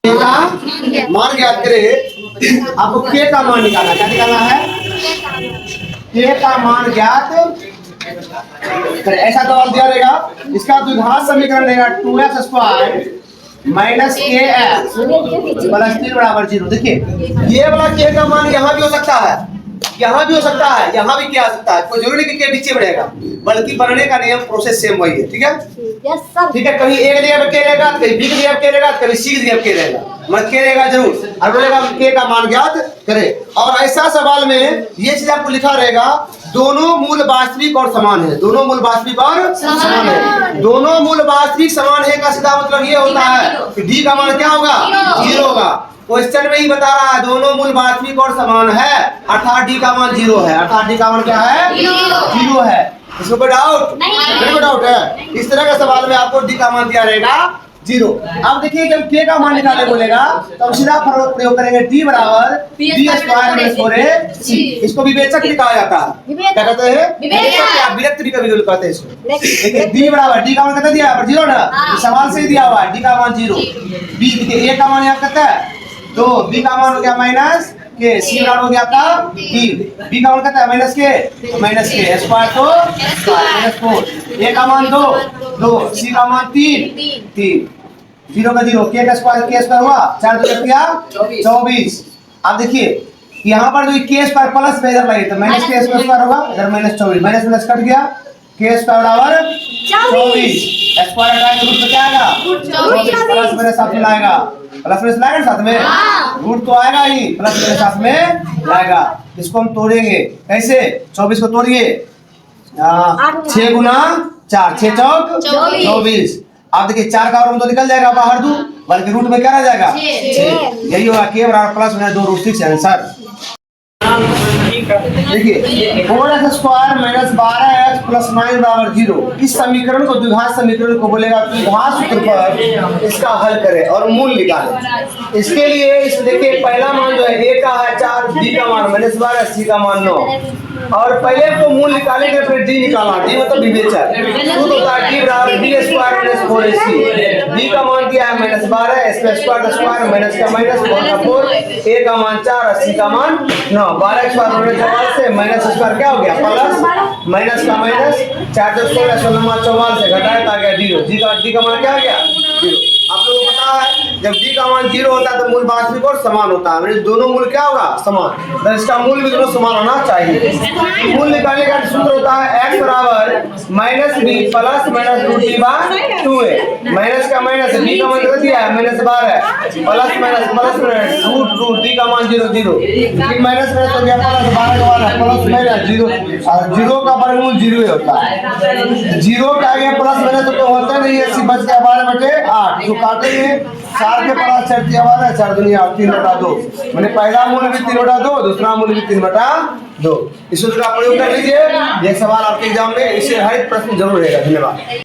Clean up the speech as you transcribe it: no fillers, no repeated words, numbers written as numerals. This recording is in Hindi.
मान ज्ञात करे, आपको के का मान निकालना, क्या निकालना है? के का मान ज्ञात करे। ऐसा सवाल दिया रहेगा, इसका द्विघात समीकरण रहेगा 2x स्क्वायर माइनस के एक्स प्लस 3 बराबर 0। देखिए ये वाला के का मान यहाँ भी हो सकता है, यहाँ भी हो सकता है, यहाँ भी क्या आ सकता है, कोई जरूरी नहीं कि के पीछे बढ़ेगा, बल्कि बढ़ने का नियम प्रोसेस सेम वही है। ठीक है, ठीक है। कहीं एक जगह पे के रहेगा, कहीं बी की जगह पे के रहेगा, कभी सी की जगह पे के रहेगा, मगर के रहेगा जरूर। और बोलेगा के का मान ज्ञात करे। और ऐसा सवाल में ये चीज आपको लिखा रहेगा, दोनों मूल वास्तविक और समान है। दोनों मूल वास्तविक और समान है। दोनों मूल वास्तविक समान है का सीधा मतलब ये होता है कि डी का मान क्या होगा? 0 होगा। क्वेश्चन में ही बता रहा है दोनों मूल वास्तविक और समान है, अर्थात डी का मान 0 है। अर्थात डी का मान क्या है? 0 है। इसमें कोई डाउट नहीं? कोई डाउट है? इस तरह का सवाल में आपको डी का मान दिया रहेगा 0। अब देखिए जब के का मान निकालने बोलेगा तो हम सीधा प्रयोग करेंगे, डी बराबर बी स्क्वायर माइनस 4ac। इसको विवेचक भी कहा जाता है। क्या कहते हैं? विवेचक या विरक्त भी कभी कहते हैं इसको। देखिए डी बराबर, डी का मान कितना दिया है? 0 ना, सवाल से ही दिया हुआ है, डी का मान 0। बी देखिए ए का मान यहाँ कितना है? 2, बी का मान हो गया माइनस के, सी बराबर हो गया आपका 3। बी का मान कितना है? माइनस के स्क्वायर तो माइनस 4। ए का मान 2, सी का मान 3, 0 का 0, के स्क्वायर हुआ 4 2 क्या 24। अब देखिए यहाँ पर जो के स्क्वायर प्लस में इधर लगे तो माइनस के स्क्वायर होगा, इधर माइनस 24, माइनस प्लस कट गया, के स्क्वायर बराबर 24। स्क्वायर हटाएंगे रूट में क्या आएगा? 24 प्लस मेरे साथ में लाएगा, प्लस में लाएगा साथ में, रूट तो आएगा ही, प्लस मेरे साथ में लाएगा। इसको हम तोड़ेंगे कैसे? 24 को तोड़िए, 6 गुना 4, 6 चौक 24। आप देखिए 4 का और तो निकल जाएगा बाहर, दो बल्कि रूट में क्या रह जाएगा? 6। यही होगा के बराबर प्लस में 2 रूट 6 आंसर। देखिए 4x square minus 12x plus 9 बराबर 0। इस समीकरण को द्विघात समीकरण को बोलेगा द्विघात सूत्र पर इसका हल करें और मूल निकालें। इसके लिए इस देखिए पहला मान जो है a का है 4, b का मान माइनस 12, c का मान 9। और पहले को मूल निकालेंगे फिर d निकालना, d मतलब विवेचक। सूत्र होता है d बराबर b square minus 4ac। b का मान दिया है माइनस 12, इसका स्क्वायर माइनस का माइनस 4 का 4, a का मान 4 और c का मान 9। 12 स्क्वायर से माइनस स्क्वायर क्या हो गया? प्लस, माइनस का माइनस, 4 4 16 16 44 से घटाया तो आ गया 0। डी का मान क्या आ गया? 0। आप लोगों को पता है जब डी का मान 0 होता है तो मूल वास्तविक और समान होता है, मतलब दोनों मूल क्या होगा? समान। तो इसका मूल भी दोनों समान होना चाहिए। मूल निकालने का सूत्र होता है x बराबर minus b plus minus root d by 2a। Minus का माइनस, b का मान कितना दिया है? Minus 12, plus minus root d का मान 0 0, फिर माइनस माइनस हो गया प्लस 12 का मान प्लस माइनस 0, और 0 का वर्गमूल 0 ही होता है। 0 का आगे प्लस माइनस तो होता नहीं है, इससे बच गया 12/8। तो काटेंगे 4 के प्लस 4 दिया हुआ है, 4 दूनी 3/2, मैंने पहला मूल भी 3/2, दूसरा मूल भी 3/2। इस सूत्र का प्रयोग कर लीजिए, ये सवाल आपके एग्जाम में इससे हर एक प्रश्न जरूर रहेगा। धन्यवाद।